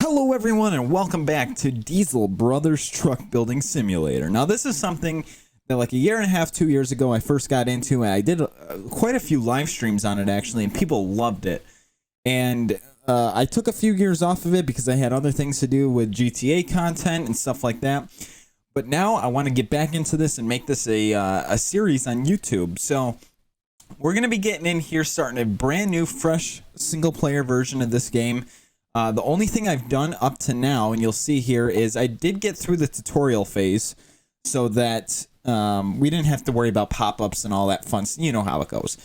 Hello everyone and welcome back to Diesel Brothers Truck Building Simulator. Now this is something that like a year and a half, 2 years ago I first got into, and I did quite a few live streams on it actually, and people loved it. And I took a few years off of it because I had other things to do with GTA content and stuff like that. But now I want to get back into this and make this a series on YouTube. So we're going to be getting in here, starting a brand new, fresh single player version of this game. The only thing I've done up to now, and you'll see here, is I did get through the tutorial phase so that we didn't have to worry about pop-ups and all that fun. You know how it goes.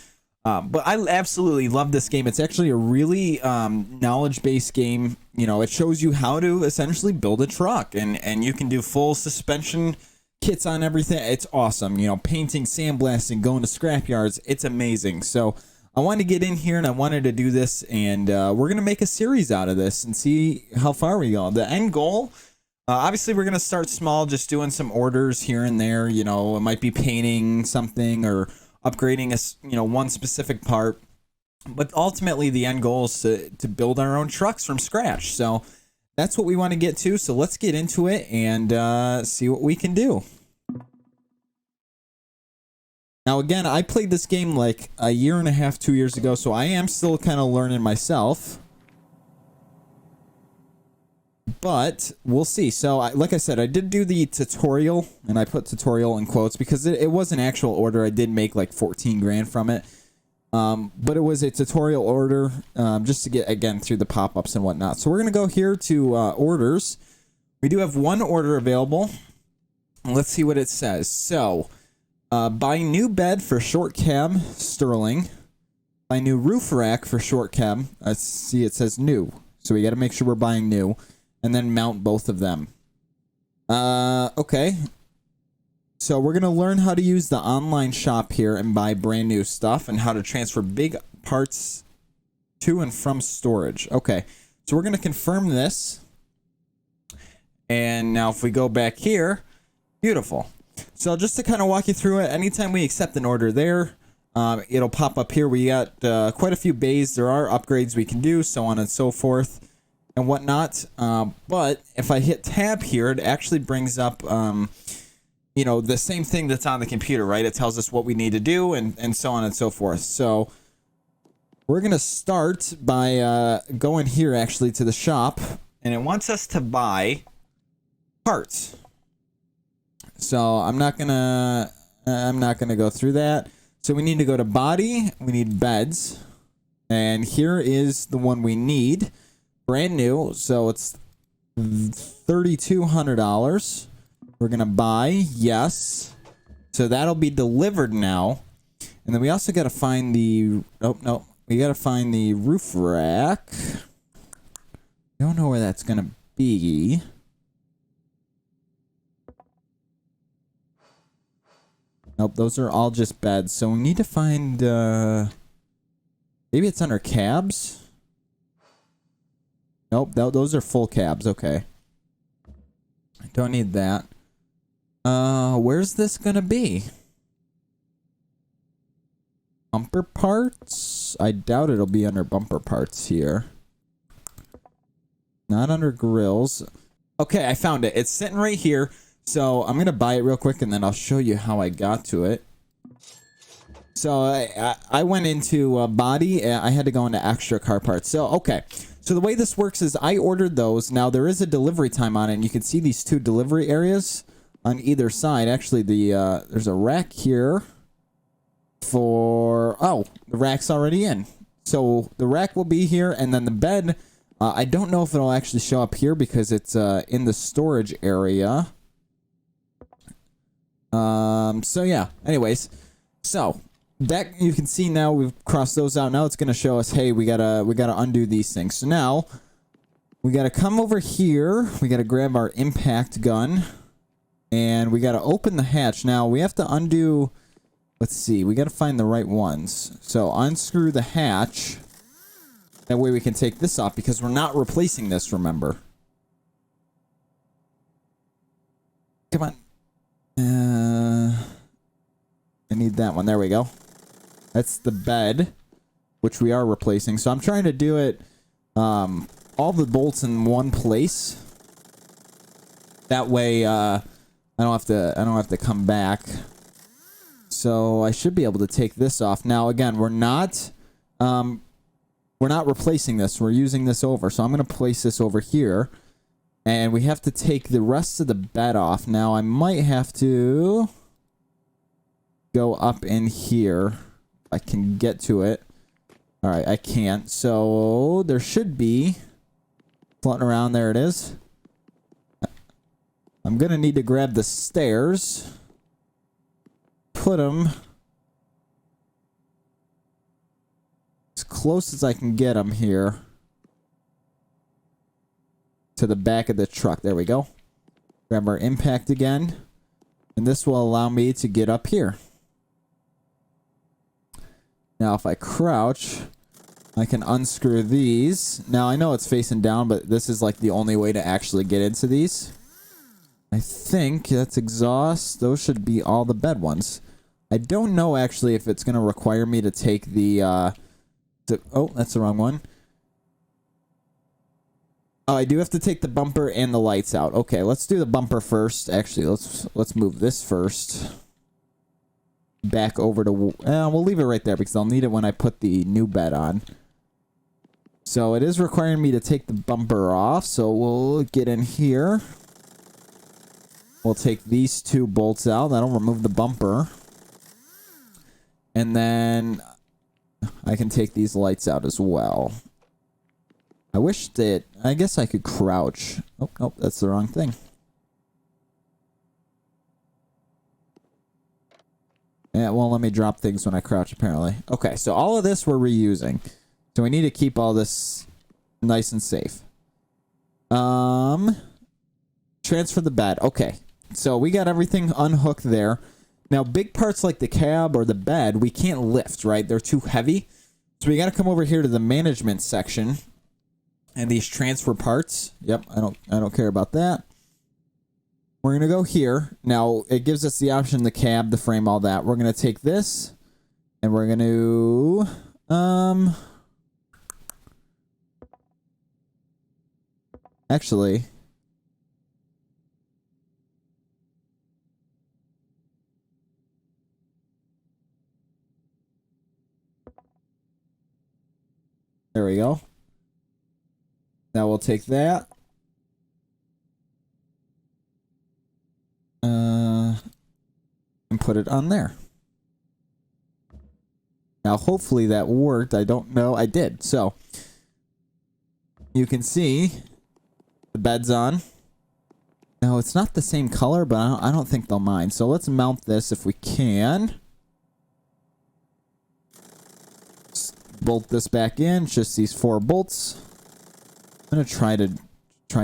But I absolutely love this game. It's actually a really knowledge-based game. You know, it shows you how to essentially build a truck, and you can do full suspension kits on everything. It's awesome. You know, painting, sandblasting, going to scrapyards. It's amazing. So I wanted to get in here and I wanted to do this, and we're going to make a series out of this and see how far we go. The end goal, obviously we're going to start small, just doing some orders here and there. You know, it might be painting something or upgrading one specific part. But ultimately the end goal is to build our own trucks from scratch. So that's what we want to get to. So let's get into it and see what we can do. Now, again, I played this game like a year and a half, 2 years ago, so I am still kind of learning myself. But we'll see. So, like I said, I did do the tutorial, and I put tutorial in quotes because it was an actual order. I did make like 14 grand from it. But it was a tutorial order just to get, again, through the pop-ups and whatnot. So we're going to go here to orders. We do have one order available. Let's see what it says. So buy new bed for short cab, Sterling. Buy new roof rack for short cab. I see it says new. So we got to make sure we're buying new. And then mount both of them. Okay. So we're going to learn how to use the online shop here and buy brand new stuff, and how to transfer big parts to and from storage. Okay. So we're going to confirm this. And now if we go back here, beautiful. So just to kind of walk you through it, anytime we accept an order there, it'll pop up here. We got quite a few bays. There are upgrades we can do, so on and so forth and whatnot. But if I hit tab here, it actually brings up, the same thing that's on the computer, right? It tells us what we need to do and so on and so forth. So we're going to start by going here actually to the shop, and it wants us to buy parts. So I'm not gonna go through that. So we need to go to body. We need beds, and here is the one we need, brand new. So it's $3,200. We're gonna buy, yes. So that'll be delivered now, and then we also got to find the. Oh no, we got to find the roof rack. Don't know where that's gonna be. Nope, those are all just beds. So we need to find, maybe it's under cabs? Nope, those are full cabs. Okay. Don't need that. Where's this gonna be? Bumper parts? I doubt it'll be under bumper parts here. Not under grills. Okay, I found it. It's sitting right here. So I'm going to buy it real quick, and then I'll show you how I got to it. So I went into body. I had to go into extra car parts. So, okay. So the way this works is I ordered those. Now, there is a delivery time on it, and you can see these two delivery areas on either side. Actually, there's a rack here for... Oh, the rack's already in. So the rack will be here, and then the bed... I don't know if it'll actually show up here because it's in the storage area. So yeah, anyways, so that you can see now we've crossed those out. Now it's going to show us, hey, we gotta undo these things. So now we gotta come over here. We gotta grab our impact gun, and we gotta open the hatch. Now we have to undo, let's see, we gotta find the right ones. So unscrew the hatch. That way we can take this off because we're not replacing this, remember. Come on. I need that one. There we go. That's the bed, which we are replacing. So I'm trying to do it all the bolts in one place. That way, I don't have to come back. So I should be able to take this off. Now again, we're not replacing this. We're using this over. So I'm going to place this over here. And we have to take the rest of the bed off. Now I might have to go up in here. I can get to it. All right, I can't. So there should be floating around. There it is. I'm going to need to grab the stairs. Put them as close as I can get them here to the back of the truck. There we go. Grab our impact again. And this will allow me to get up here. Now, if I crouch, I can unscrew these. Now, I know it's facing down, but this is like the only way to actually get into these. I think that's exhaust. Those should be all the bed ones. I don't know actually if it's going to require me to take the, oh, that's the wrong one. Oh, I do have to take the bumper and the lights out. Okay, let's do the bumper first. Actually, let's move this first. Back over to, we'll leave it right there because I'll need it when I put the new bed on. So it is requiring me to take the bumper off. So we'll get in here. We'll take these two bolts out. That'll remove the bumper. And then I can take these lights out as well. I wish that, I guess I could crouch. Oh, nope, that's the wrong thing. Yeah, it won't let me drop things when I crouch, apparently. Okay, so all of this we're reusing. So we need to keep all this nice and safe. Transfer the bed. Okay, so we got everything unhooked there. Now, big parts like the cab or the bed, we can't lift, right? They're too heavy. So we got to come over here to the management section. And these transfer parts. Yep, I don't care about that. We're going to go here. Now, it gives us the option, the cab, the frame, all that. We're going to take this. And we're going to... Actually... There we go. Now we'll take that. And put it on there. Now hopefully that worked. I don't know. I did. So you can see the bed's on. Now it's not the same color, but I don't think they'll mind. So let's mount this if we can. Bolt this back in. Just these 4 bolts. I'm gonna try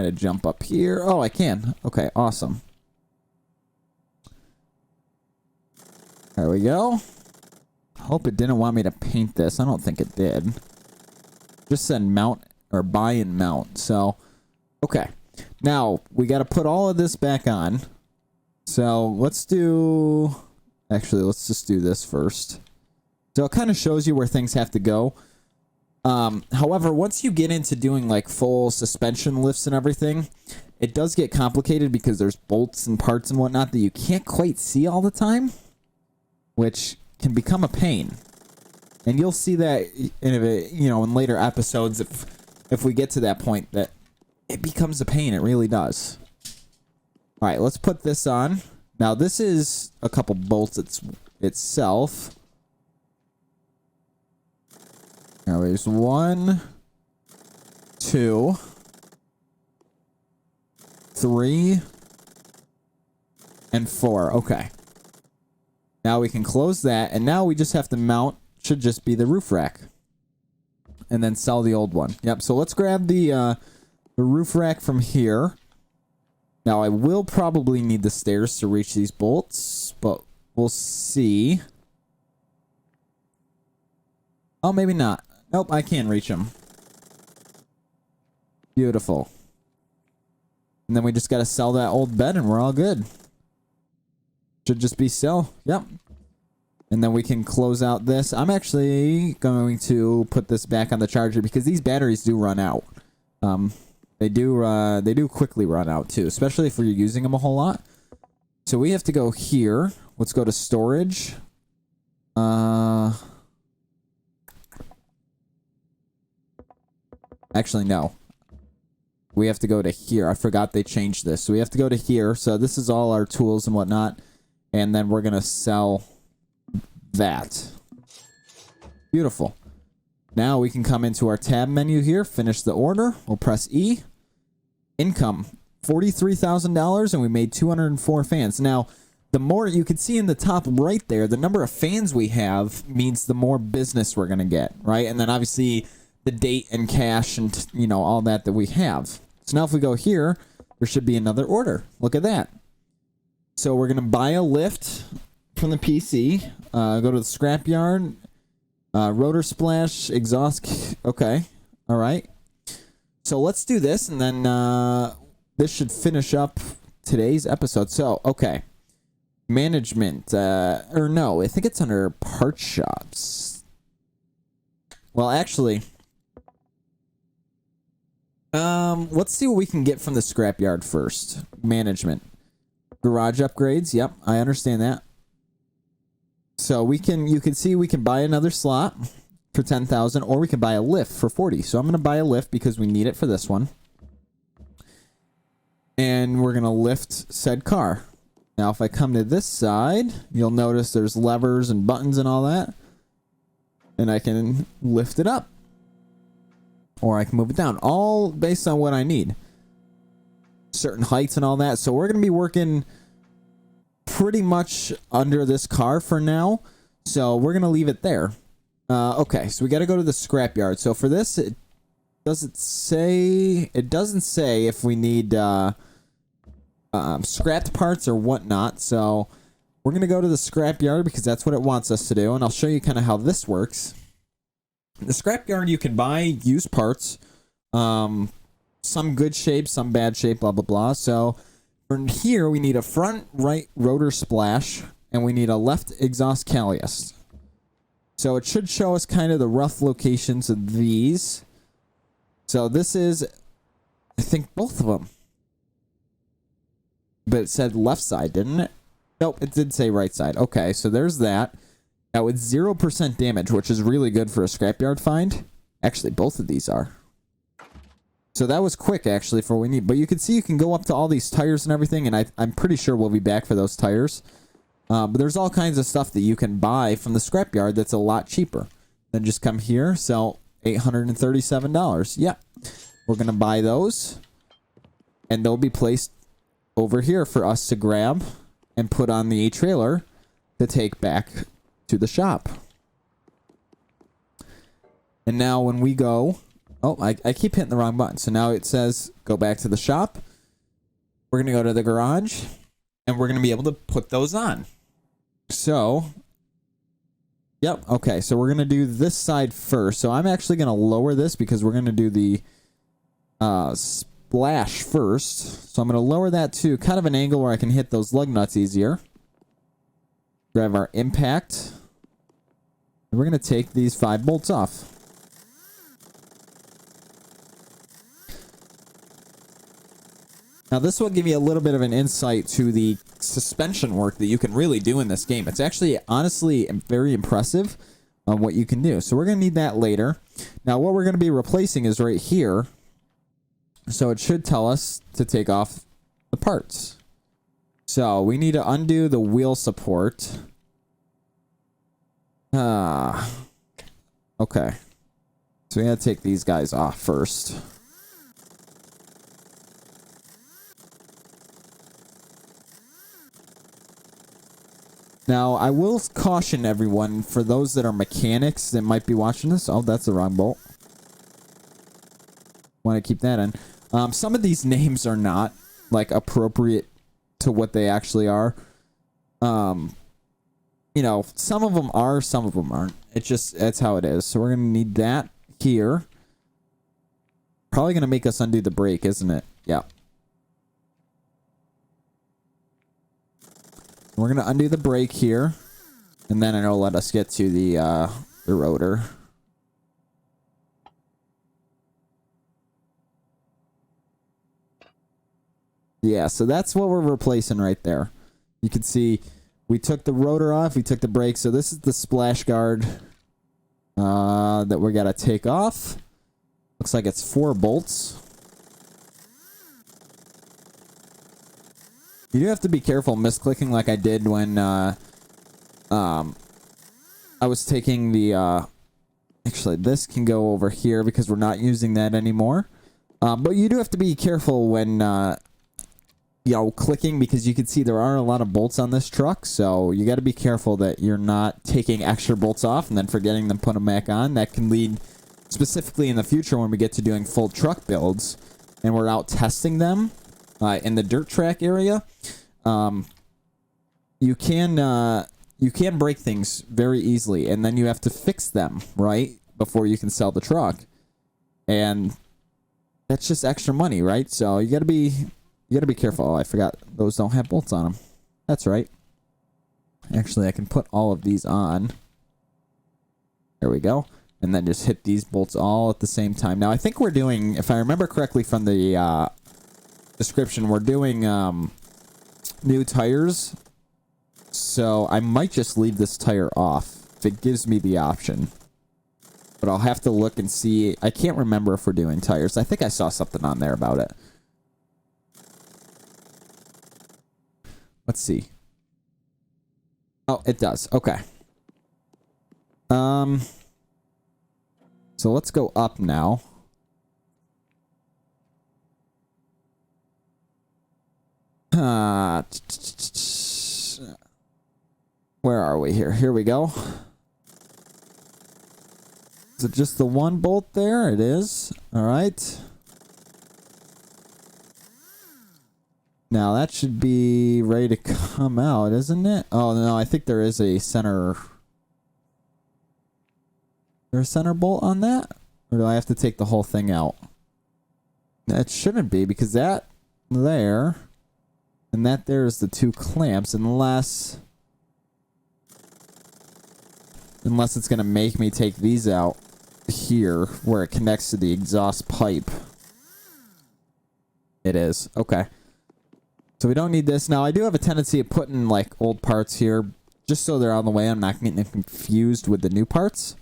to jump up here. Oh, I can. Okay, awesome. There we go. Hope it didn't want me to paint this. I don't think it did. Just said mount or buy and mount. So, okay. Now we got to put all of this back on. So let's do. Actually, let's just do this first. So it kind of shows you where things have to go. However, once you get into doing like full suspension lifts and everything, it does get complicated because there's bolts and parts and whatnot that you can't quite see all the time, which can become a pain. And you'll see that in later episodes if we get to that point that it becomes a pain. It really does. All right, let's put this on. Now this is a couple bolts itself. Now there's 1, 2, 3, and 4. Okay. Now we can close that, and now we just have to mount, should just be the roof rack. And then sell the old one. Yep, so let's grab the roof rack from here. Now I will probably need the stairs to reach these bolts, but we'll see. Oh, maybe not. Nope, I can reach them. Beautiful. And then we just got to sell that old bed and we're all good. Should just be sell. Yep. And then we can close out this. I'm actually going to put this back on the charger because these batteries do run out. They do quickly run out too, especially if we're using them a whole lot. So we have to go here. Let's go to storage. Actually, no. We have to go to here. I forgot they changed this. So we have to go to here. So this is all our tools and whatnot. And then we're going to sell that. Beautiful. Now we can come into our tab menu here, finish the order. We'll press E. Income, $43,000, and we made 204 fans. Now, the more you can see in the top right there, the number of fans we have means the more business we're going to get, right? And then obviously the date and cash and, you know, all that we have. So now if we go here, there should be another order. Look at that. So we're going to buy a lift from the PC, go to the scrapyard, rotor splash, exhaust. Okay. All right. So let's do this, and then this should finish up today's episode. So, okay. Management. Or no, I think it's under part shops. Well, actually, let's see what we can get from the scrapyard first. Management. Garage upgrades. Yep, I understand that. So you can see we can buy another slot for 10,000, or we can buy a lift for 40. So I'm going to buy a lift because we need it for this one. And we're going to lift said car. Now, if I come to this side, you'll notice there's levers and buttons and all that. And I can lift it up. Or I can move it down. All based on what I need. Certain heights and all that. So we're going to be working pretty much under this car for now. So we're going to leave it there. Okay, so we got to go to the scrapyard. So for this, it doesn't say if we need scrapped parts or whatnot. So we're going to go to the scrapyard because that's what it wants us to do. And I'll show you kind of how this works. In the scrapyard, you can buy used parts. Some good shape, some bad shape, blah, blah, blah. So from here, we need a front right rotor splash, and we need a left exhaust callus. So it should show us kind of the rough locations of these. So this is, I think, both of them. But it said left side, didn't it? Nope, it did say right side. Okay, so there's that. Now it's 0% damage, which is really good for a scrapyard find. Actually, both of these are. So that was quick, actually, for what we need. But you can see you can go up to all these tires and everything, and I'm pretty sure we'll be back for those tires. But there's all kinds of stuff that you can buy from the scrapyard that's a lot cheaper. Then just come here, sell $837. Yeah, we're going to buy those. And they'll be placed over here for us to grab and put on the trailer to take back to the shop. And now when we go... Oh, I keep hitting the wrong button. So now it says go back to the shop. We're going to go to the garage. And we're going to be able to put those on. So... Yep, okay. So we're going to do this side first. So I'm actually going to lower this because we're going to do the splash first. So I'm going to lower that to kind of an angle where I can hit those lug nuts easier. Grab our impact. And we're going to take these 5 bolts off. Now this will give you a little bit of an insight to the suspension work that you can really do in this game. It's actually, honestly, very impressive on what you can do. So we're going to need that later. Now what we're going to be replacing is right here. So it should tell us to take off the parts. So we need to undo the wheel support. Okay. So we got to take these guys off first. Now, I will caution everyone, for those that are mechanics that might be watching this. Oh, that's the wrong bolt. Want to keep that in. Some of these names are not, like, appropriate to what they actually are. You know, some of them are, some of them aren't. That's how it is. So we're going to need that here. Probably going to make us undo the brake, isn't it? Yeah. We're going to undo the brake here. And then it'll let us get to the rotor. Yeah, so that's what we're replacing right there. You can see we took the rotor off, we took the brake. So this is the splash guard that we got to take off. Looks like it's 4 bolts. You do have to be careful misclicking like I did when I was taking the... actually, this can go over here because we're not using that anymore. But you do have to be careful when... clicking, because you can see there are a lot of bolts on this truck, so you got to be careful that you're not taking extra bolts off and then forgetting to put them back on. That can lead, specifically in the future when we get to doing full truck builds and we're out testing them in the dirt track area, you can break things very easily, and then you have to fix them right before you can sell the truck, and that's just extra money, right? So you got to be careful. Oh, I forgot those don't have bolts on them. That's right. Actually, I can put all of these on. There we go. And then just hit these bolts all at the same time. Now, I think we're doing, if I remember correctly from the description, we're doing new tires. So I might just leave this tire off if it gives me the option. But I'll have to look and see. I can't remember if we're doing tires. I think I saw something on there about it. Let's see. Oh, it does. Okay. So let's go up now. Where are we here? Here we go. Is it just the one bolt there? It is. All right. Now that should be ready to come out, isn't it? Oh, no, I think there is a center... Is there a center bolt on that? Or do I have to take the whole thing out? That shouldn't be, because that there and that there is the 2 clamps, unless it's going to make me take these out here where it connects to the exhaust pipe. It is. Okay. So we don't need this. Now, I do have a tendency of putting, like, old parts here just so they're out of the way. I'm not getting confused with the new parts.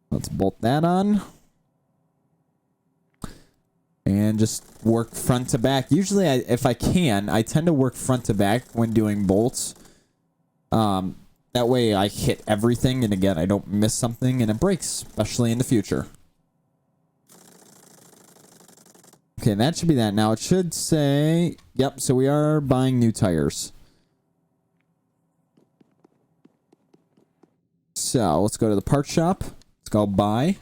Let's bolt that on. And just work front to back. Usually, if I can, I tend to work front to back when doing bolts. That way I hit everything, and again, I don't miss something, and it breaks, especially in the future. Okay, that should be that. Now, it should say... Yep, so we are buying new tires. So, let's go to the part shop. Let's go buy.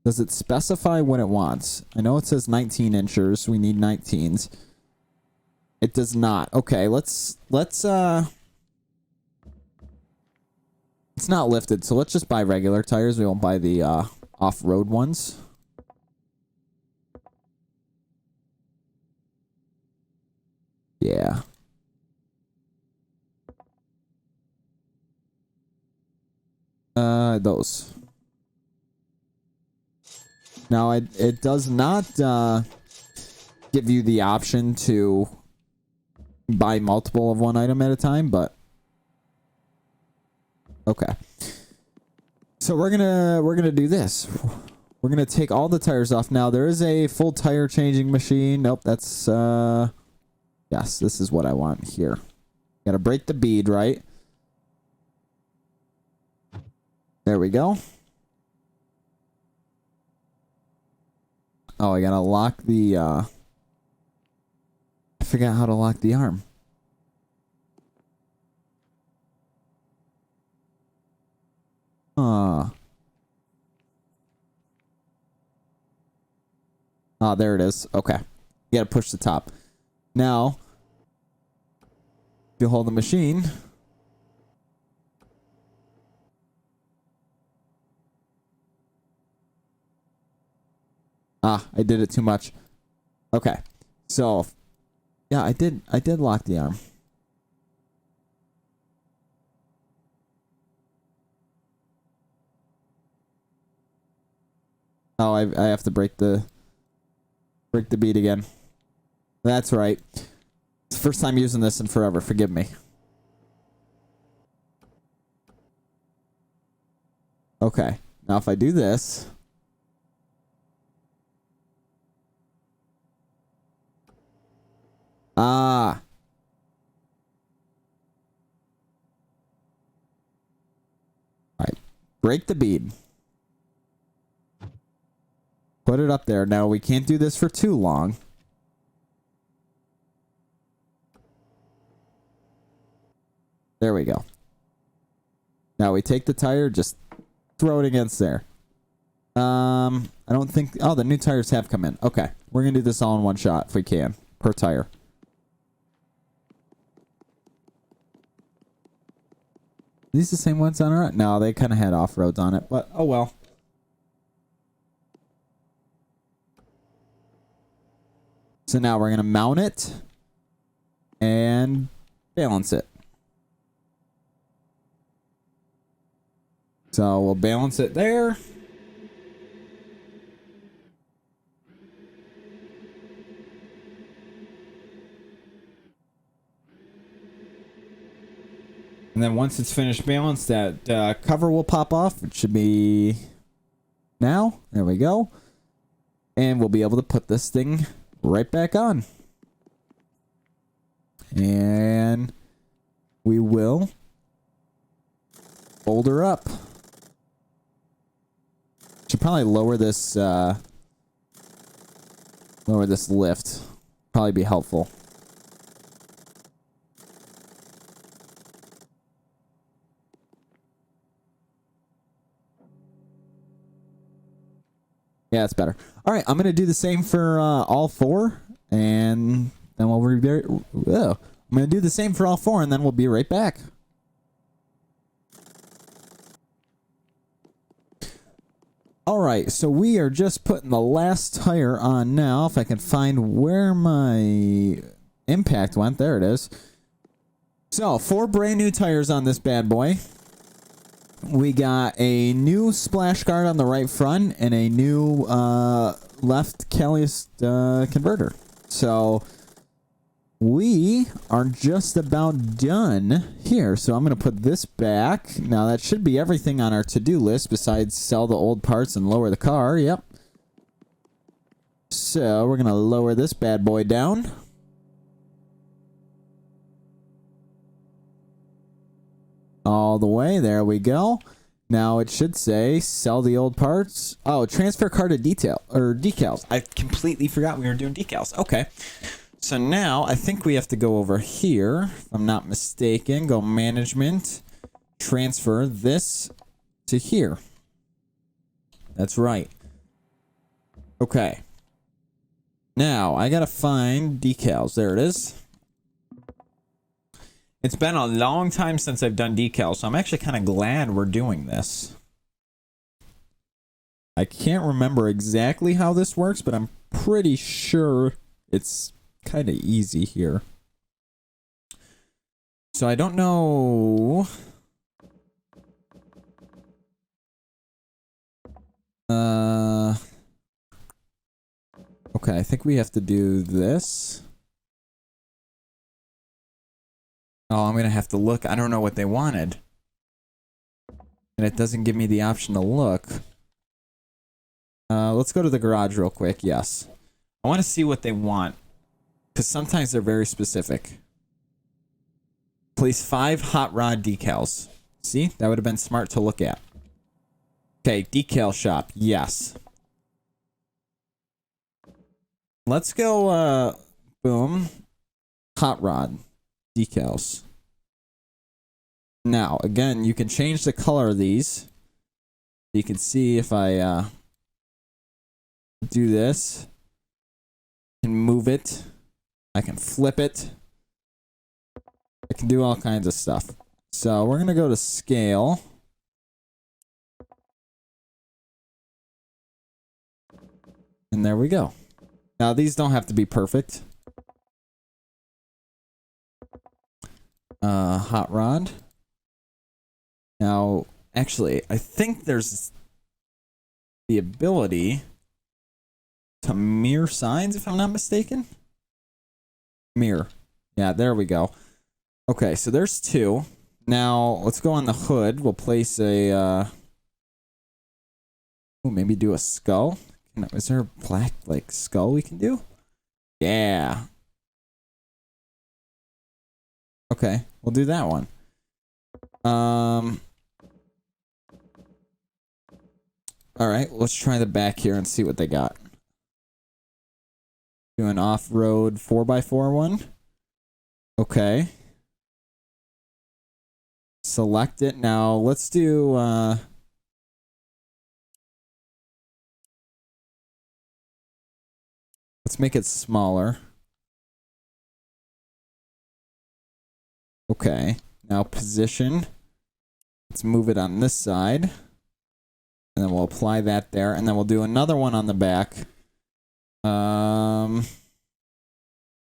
Does it specify what it wants? I know it says 19 inchers. We need 19s. It does not. Okay, let's it's not lifted, so let's just buy regular tires. We won't buy the off-road ones. Yeah. Those. Now, it does not give you the option to buy multiple of one item at a time, but okay. So we're gonna do this. We're gonna take all the tires off. Now, there is a full tire changing machine. Nope, that's yes, this is what I want here. Gotta break the bead, right? There we go. Oh, I gotta lock the, I forgot how to lock the arm. Oh, there it is. Okay. You gotta push the top. Now, if you hold the machine... I did it too much. Okay. So, yeah, I did lock the arm. Oh, I have to break the bead again. That's right. It's the first time using this in forever. Forgive me. Okay. Now if I do this. Ah. Alright. Break the bead. Put it up there. Now we can't do this for too long. There we go. Now we take the tire, just throw it against there. I don't think... Oh, the new tires have come in. Okay. We're going to do this all in one shot if we can. Per tire. Are these the same ones on our... No, they kind of had off-roads on it, but oh well. So now we're going to mount it and balance it. So we'll balance it there. And then once it's finished balanced, that cover will pop off. It should be now. There we go. And we'll be able to put this thing right back on. And we will fold her up. Should probably lower this lift. Probably be helpful. Yeah, it's better. All right, I'm going to do the same for all four, and then we'll I'm going to do the same for all four, and then we'll be right back. All right, so we are just putting the last tire on now. If I can find where my impact went. There it is. So, 4 brand new tires on this bad boy. We got a new splash guard on the right front and a new left Callius converter. So we are just about done here. So I'm going to put this back. Now that should be everything on our to-do list besides sell the old parts and lower the car. Yep. So we're going to lower this bad boy down. All the way. There we go. Now it should say sell the old parts. Oh, transfer car to detail or decals. I completely forgot we were doing decals. Okay. So now I think we have to go over here. If I'm not mistaken, go management, transfer this to here. That's right. Okay. Now I got to find decals. There it is. It's been a long time since I've done decals, so I'm actually kind of glad we're doing this. I can't remember exactly how this works, but I'm pretty sure it's kind of easy here. So I don't know... Okay, I think we have to do this. Oh, I'm going to have to look. I don't know what they wanted. And it doesn't give me the option to look. Let's go to the garage real quick. Yes. I want to see what they want. Because sometimes they're very specific. Place 5 hot rod decals. See? That would have been smart to look at. Okay, decal shop. Yes. Let's go, boom. Hot rod decals. Now, again, you can change the color of these. You can see if I do this. I can move it. I can flip it. I can do all kinds of stuff. So we're going to go to scale. And there we go. Now, these don't have to be perfect. Hot rod. Now, actually, I think there's the ability to mirror sides, if I'm not mistaken. Mirror. Yeah, there we go. Okay, so there's two. Now, let's go on the hood. We'll place a, maybe do a skull. Is there a black, like, skull we can do? Yeah. Okay, we'll do that one. Alright, let's try the back here and see what they got. Do an off-road 4x4 one. Okay. Select it. Now, let's do, let's make it smaller. Okay. Now, position. Let's move it on this side. And then we'll apply that there. And then we'll do another one on the back.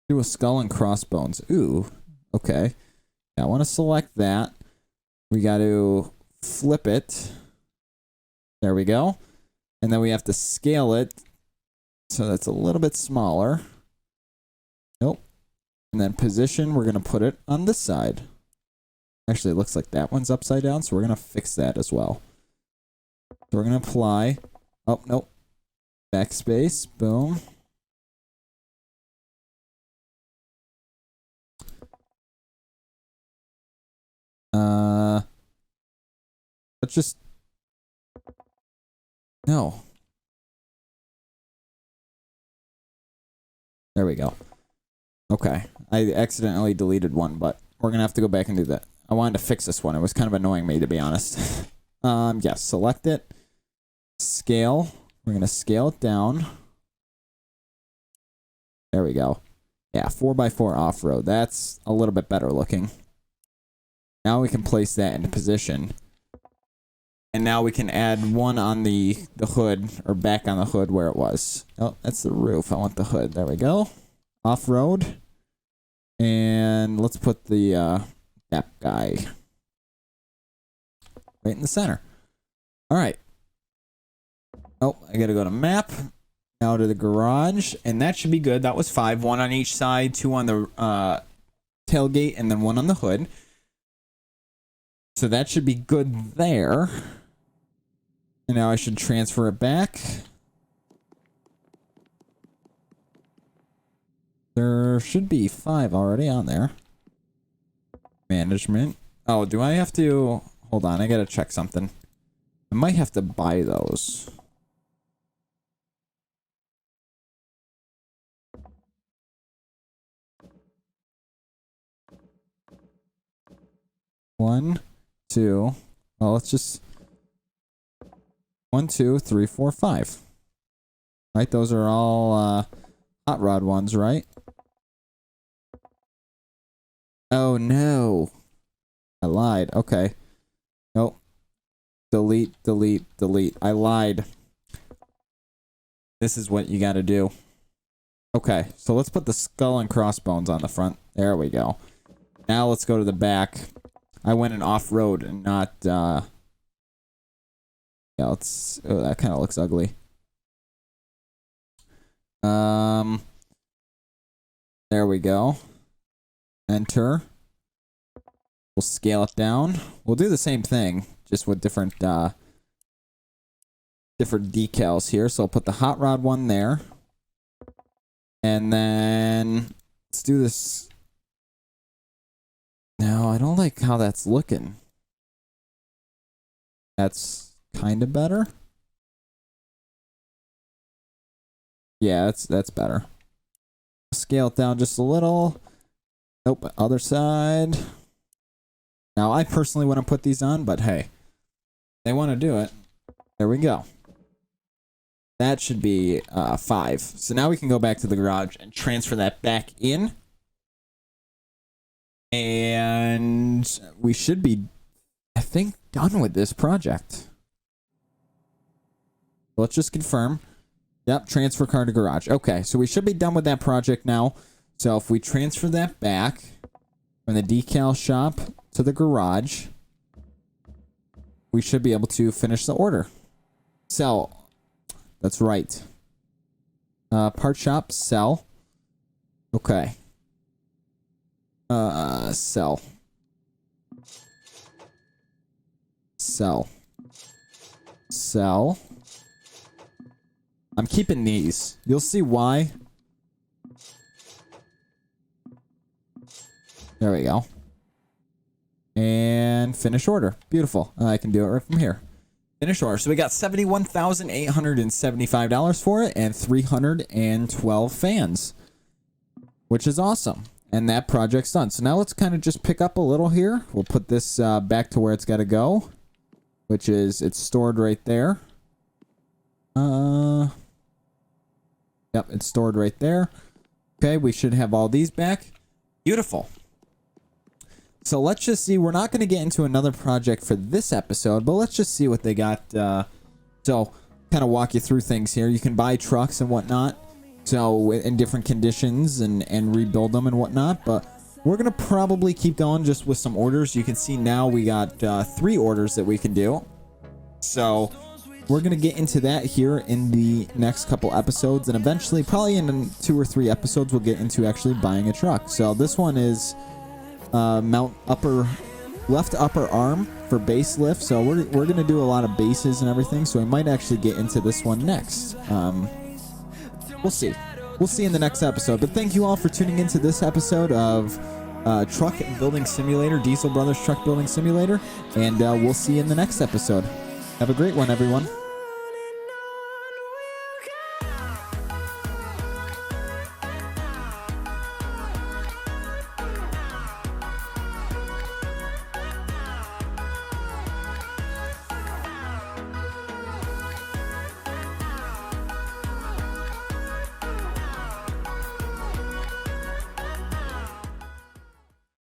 Do a skull and crossbones. Ooh. Okay. Yeah, I want to select that. We got to flip it. There we go. And then we have to scale it so that's a little bit smaller. Nope. And then position, we're going to put it on this side. Actually, it looks like that one's upside down, so we're going to fix that as well. So we're going to apply. Oh, nope. Backspace. Boom. Let's just... No. There we go. Okay. I accidentally deleted one, but we're going to have to go back and do that. I wanted to fix this one. It was kind of annoying me, to be honest. Yes, select it. Scale. We're going to scale it down. There we go. Yeah, 4x4 off-road. That's a little bit better looking. Now we can place that into position. And now we can add one on the hood, or back on the hood where it was. Oh, that's the roof. I want the hood. There we go. Off-road. And let's put the, that guy right in the center. Alright. Oh, I gotta go to map. Now to the garage. And that should be good. That was 5. 1 on each side, 2 on the tailgate, and then 1 on the hood. So that should be good there. And now I should transfer it back. There should be 5 already on there. Management. Oh, do I have to... Hold on, I gotta check something. I might have to buy those. One, two. Well, let's just... 1, 2, 3, 4, 5. Right, those are all hot rod ones, right? Oh no. I lied. Okay. Nope. Delete, delete, delete. I lied. This is what you gotta do. Okay, so let's put the skull and crossbones on the front. There we go. Now let's go to the back. I went an off-road and not, yeah, let's... Oh, that kind of looks ugly. There we go. Enter. We'll scale it down. We'll do the same thing, just with different, different decals here. So I'll put the hot rod one there. And then... Let's do this... No, I don't like how that's looking. That's... kind of better. Yeah, that's better. Scale it down just a little. Nope, other side. Now, I personally want to put these on, but hey, they want to do it. There we go. That should be 5. So now we can go back to the garage and transfer that back in. And we should be, I think, done with this project. Let's just confirm. Yep, transfer car to garage. Okay, so we should be done with that project now. So if we transfer that back from the decal shop to the garage, we should be able to finish the order. So, that's right. Part shop, sell. Okay. Sell. Sell. Sell. I'm keeping these. You'll see why. There we go. And finish order. Beautiful. I can do it right from here. Finish order. So we got $71,875 for it and 312 fans, which is awesome. And that project's done. So now let's kind of just pick up a little here. We'll put this back to where it's got to go, which is it's stored right there. Yep, it's stored right there. Okay, we should have all these back. Beautiful. So let's just see. We're not going to get into another project for this episode, but let's just see what they got. So kind of walk you through things here. You can buy trucks and whatnot. So in different conditions and rebuild them and whatnot. But we're going to probably keep going just with some orders. You can see now we got 3 orders that we can do. So we're going to get into that here in the next couple episodes. And eventually, probably in 2 or 3 episodes, we'll get into actually buying a truck. So this one is left upper arm for base lift. So we're going to do a lot of bases and everything. So we might actually get into this one next. We'll see. We'll see in the next episode. But thank you all for tuning into this episode of Truck Building Simulator, Diesel Brothers Truck Building Simulator. And we'll see you in the next episode. Have a great one, everyone.